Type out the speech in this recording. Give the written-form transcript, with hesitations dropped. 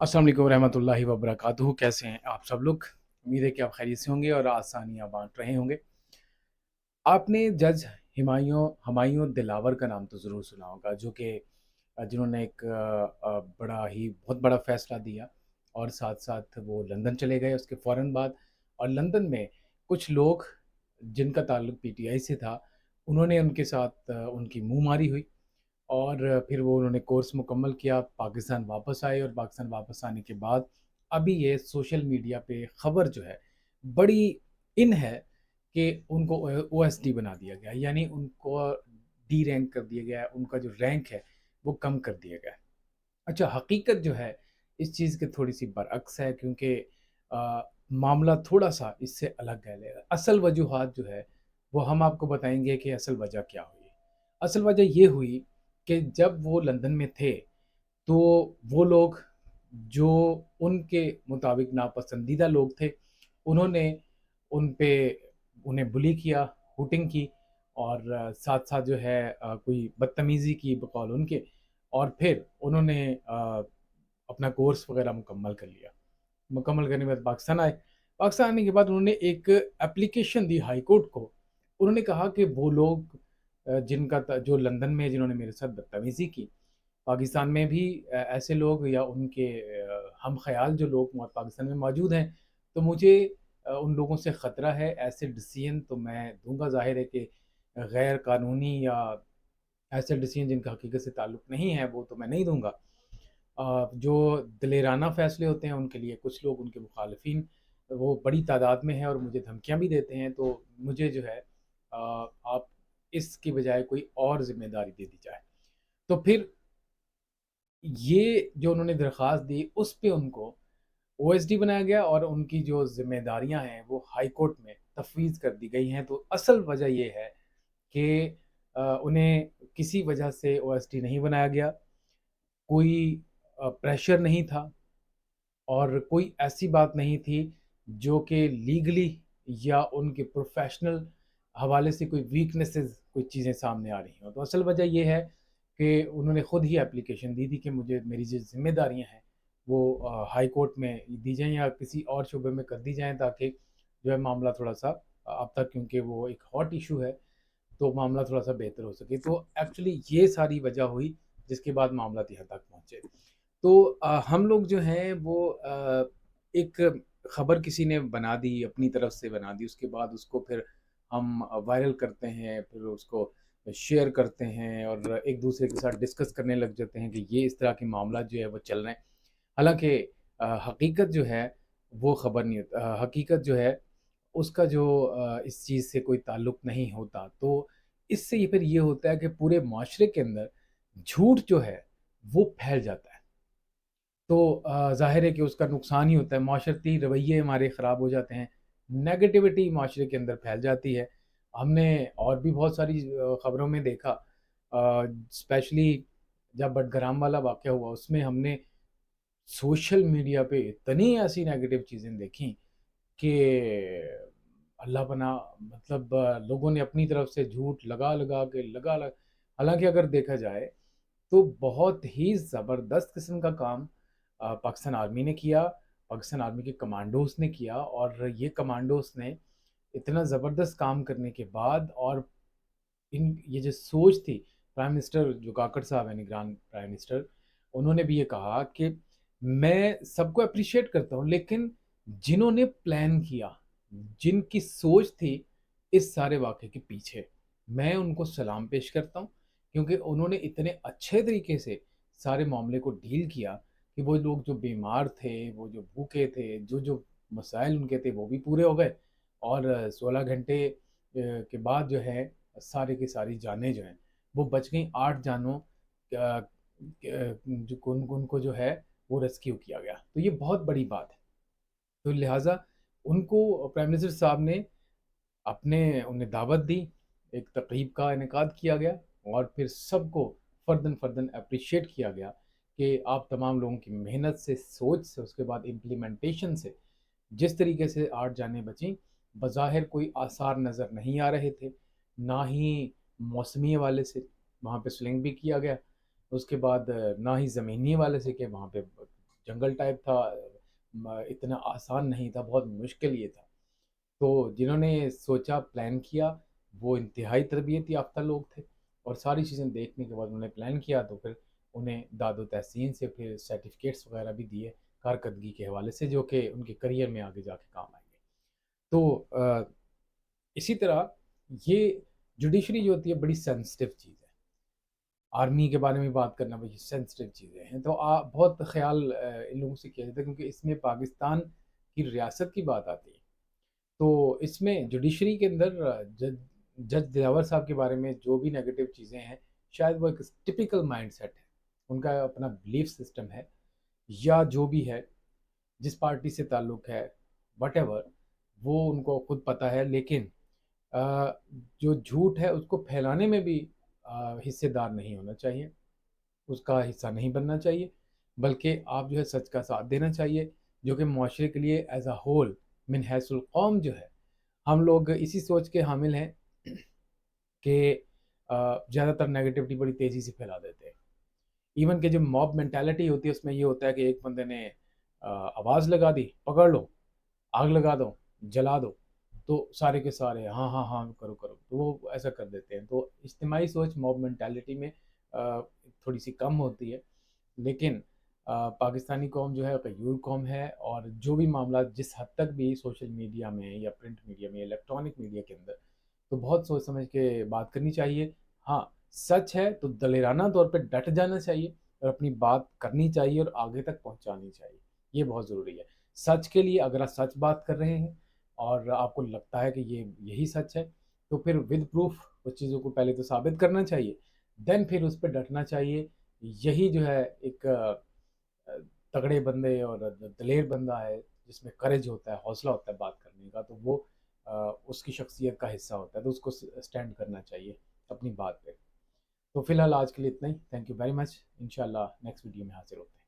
अस्सलाम वालेकुम रहमतुल्लाहि व बरकातुहू। कैसे हैं आप सब लोग? उम्मीद है कि आप खैरियत से होंगे और आसानियाँ बाँट रहे होंगे। आपने जज हुमायूँ हुमायूँ दिलावर का नाम तो ज़रूर सुना होगा, जो कि जिन्होंने एक बड़ा ही बहुत बड़ा फ़ैसला दिया और साथ-साथ वो लंदन चले गए उसके फ़ौरन बाद। और लंदन में कुछ लोग जिनका ताल्लुक पीटीआई से था, उन्होंने उनके साथ उनकी मुँहमारी हुई और फिर वो उन्होंने कोर्स मुकम्मल किया, पाकिस्तान वापस आए और पाकिस्तान वापस आने के बाद अभी ये सोशल मीडिया पे खबर जो है, बड़ी इन है कि उनको ओएसडी बना दिया गया, यानी उनको डी रैंक कर दिया गया है, उनका जो रैंक है, वो कम कर दिया गया है। अच्छा, हकीकत जो है, इस चीज़ के थोड़ी-सी बरअक्स है क्योंकि मामला थोड़ा-सा इससे अलग है। असल वजूहात जो है, वो हम आपको बताएँगे कि असल वजह क्या हुई। असल वजह ये हुई कि जब वो लंदन में थे, तो वो लोग जो उनके मुताबिक नापसंदीदा लोग थे, उन्होंने उन पे उन्हें बुली किया, हूटिंग की और साथ-साथ जो है कोई बदतमीज़ी की बकौल उनके। और फिर उन्होंने अपना कोर्स वग़ैरह मुकम्मल कर लिया। मुकम्मल करने के बाद पाकिस्तान आए। पाकिस्तान आने के बाद उन्होंने एक एप्लीकेशन दी हाई कोर्ट को। उन्होंने कहा कि वो लोग जिनका जो लंदन में जिन्होंने मेरे साथ बदतमीज़ी की, पाकिस्तान में भी ऐसे लोग या उनके हम ख़याल जो लोग पाकिस्तान में मौजूद हैं, तो मुझे उन लोगों से ख़तरा है। ऐसे डिसीज़न तो मैं दूँगा, ज़ाहिर है कि गैर कानूनी या ऐसे डिसीज़न जिनका हकीकत से ताल्लुक़ नहीं है, वो तो मैं नहीं दूँगा। जो दिलेराना फ़ैसले होते हैं उनके लिए कुछ लोग उनके मुखालिफिन वो बड़ी तादाद में हैं और मुझे धमकियाँ भी देते हैं, तो मुझे जो है आप इसकी बजाय कोई और ज़िम्मेदारी दे दी जाए। तो फिर ये जो उन्होंने दरख़्वास्त दी उस पे उनको ओएसडी बनाया गया और उनकी जो ज़िम्मेदारियाँ हैं वो हाई कोर्ट में तफ़वीज़ कर दी गई हैं। तो असल वजह ये है कि उन्हें किसी वजह से ओएसडी नहीं बनाया गया, कोई प्रेशर नहीं था और कोई ऐसी बात नहीं थी जो कि लीगली या उनके प्रोफ़ेशनल हवाले से कोई वीकनेसेस कोई चीज़ें सामने आ रही हों। तो असल वजह ये है कि उन्होंने खुद ही एप्लीकेशन दी थी कि मुझे मेरी जो ज़िम्मेदारियाँ हैं वो हाई कोर्ट में दी जाएँ या किसी और शूबे में कर दी जाएँ, ताकि जो है मामला थोड़ा-सा अब तक क्योंकि वो एक हॉट इश्यू है, तो मामला थोड़ा-सा बेहतर हो सके। तो एक्चुअली ये सारी वजह हुई जिसके बाद मामला यहाँ तक पहुँचे। तो हम लोग जो हैं वो एक खबर किसी ने बना दी, अपनी तरफ से बना दी, उसके बाद उसको फिर हम वायरल करते हैं, फिर उसको शेयर करते हैं और एक-दूसरे के साथ डिस्कस करने लग जाते हैं कि ये इस तरह के मामला जो है वो चल रहे हैं। हालाँकि हकीकत जो है वो खबर नहीं हकीकत जो है उसका जो इस चीज़ से कोई ताल्लुक नहीं होता। तो इससे ये फिर ये होता है कि पूरे माशरे के अंदर झूठ जो है वो फैल जाता है। तो ज़ाहिर है कि उसका नुकसान ही होता है, माशरती रवैये हमारे ख़राब हो जाते हैं, नेगेटिविटी माशरे के अंदर फैल जाती है। हमने और भी बहुत सारी ख़बरों में देखा, स्पेशली जब बडगाम वाला वाक़या हुआ, उसमें हमने सोशल मीडिया पे इतनी ऐसी नेगेटिव चीज़ें देखी कि अल्लाह पनाह, मतलब लोगों ने अपनी तरफ से झूठ लगा-लगा के हालाँकि अगर देखा जाए तो बहुत ही ज़बरदस्त किस्म का काम पाकिस्तान आर्मी ने किया, पाकिस्तान आर्मी के कमांडोज़ ने किया और ये कमांडोज़ ने इतना ज़बरदस्त काम करने के बाद और ये जो सोच थी, प्राइम मिनिस्टर जो काकड़ साहब हैं, निगरान प्राइम मिनिस्टर, उन्होंने भी ये कहा कि मैं सबको एप्रिशिएट करता हूँ, लेकिन जिन्होंने प्लान किया, जिनकी सोच थी इस सारे वाक़ये के पीछे, मैं उनको सलाम पेश करता हूँ, क्योंकि उन्होंने इतने अच्छे तरीके से सारे मामले को डील किया कि वो लोग जो बीमार थे, वो जो भूखे थे, जो मसाइल उनके थे, वो भी पूरे हो गए और 16 घंटे के बाद जो है सारी की सारी जानें जो हैं वो बच गईं। 8 जानों जो उनको जो है वो रेस्क्यू किया गया। तो ये बहुत बड़ी बात है। तो लिहाज़ा उनको प्राइम मिनिस्टर साहब ने उन्हें दावत दी, एक तक़रीब का इनेकाद किया गया और फिर सबको फ़र्दन-फ़र्दन एप्रिशिएट किया गया कि आप तमाम लोगों की मेहनत से, सोच से, उसके बाद इम्प्लीमेंटेशन से जिस तरीके से 8 जानें बचीं, बज़ाहिर कोई आसार नज़र नहीं आ रहे थे, ना ही मौसमी हवाले से वहाँ पे स्लिंग भी किया गया, उसके बाद ना ही ज़मीनी हवाले से कि वहाँ पे जंगल टाइप था, इतना आसान नहीं था, बहुत मुश्किल ये था। तो जिन्होंने सोचा, प्लान किया, वो इंतहाई तरबियत याफ्ता लोग थे, और सारी चीज़ें देखने के बाद उन्होंने प्लान किया, तो फिर उन्हें दादो तहसीन से फिर सर्टिफिकेट्स वगैरह भी दिए कारकर्दगी के हवाले से, जो कि उनके करियर में आगे जाके काम आएंगे। तो इसी तरह ये जुडिशरी जो होती है बड़ी सेंसिटिव चीज़ है। आर्मी के बारे में बात करना भाई सेंसिटिव चीज़ें हैं, तो आप बहुत ख्याल इन लोगों से किया जाता है, क्योंकि इसमें पाकिस्तान की रियासत की बात आती है। तो इसमें जुडिशरी के अंदर जज जज दिलावर साहब के बारे में जो भी नेगेटिव चीज़ें हैं, शायद वो एक टिपिकल माइंडसेट है, उनका अपना बिलीफ सिस्टम है, या जो भी है, जिस पार्टी से ताल्लुक़ है, वटेवर, वो उनको खुद पता है। लेकिन अ, जो झूठ है उसको फैलाने में भी हिस्सेदार नहीं होना चाहिए, उसका हिस्सा नहीं बनना चाहिए, बल्कि आप जो है सच का साथ देना चाहिए, जो कि मुआशरे के लिए एज अ होल मिन हैसुल कौम जो है, हम लोग इसी सोच के हामिल हैं कि ज़्यादातर नेगेटिविटी बड़ी तेज़ी से फैला देते हैं। इवन कि जो मॉब मेंटालिटी होती है उसमें ये होता है कि एक बंदे ने आवाज़ लगा दी, पकड़ लो, आग लगा दो, जला दो, तो सारे के सारे हाँ हाँ हाँ करो करो, तो वो ऐसा कर देते हैं। तो इज्तिमाई सोच मॉब मेंटालिटी में थोड़ी सी कम होती है। लेकिन पाकिस्तानी कौम जो है गयूर कौम है, और जो भी मामला जिस हद तक भी सोशल मीडिया में या प्रिंट मीडिया में, इलेक्ट्रॉनिक मीडिया के अंदर, तो बहुत सोच समझ के बात करनी चाहिए। हाँ, सच है तो दलेराना तौर पे डट जाना चाहिए, और अपनी बात करनी चाहिए और आगे तक पहुंचानी चाहिए, ये बहुत ज़रूरी है। सच के लिए अगर आप सच बात कर रहे हैं और आपको लगता है कि ये यही सच है, तो फिर विद प्रूफ उस चीज़ों को पहले तो साबित करना चाहिए, देन फिर उस पे डटना चाहिए। यही जो है एक तगड़े बंदे और दलेर बंदा है, जिसमें करेज होता है, हौसला होता है बात करने का, तो वो अ, उसकी शख्सियत का हिस्सा होता है, तो उसको स्टैंड करना चाहिए अपनी बात पे। तो फिलहाल आज के लिए इतना ही। Thank you very much. इंशाल्लाह नेक्स्ट वीडियो में हाजिर होते हैं।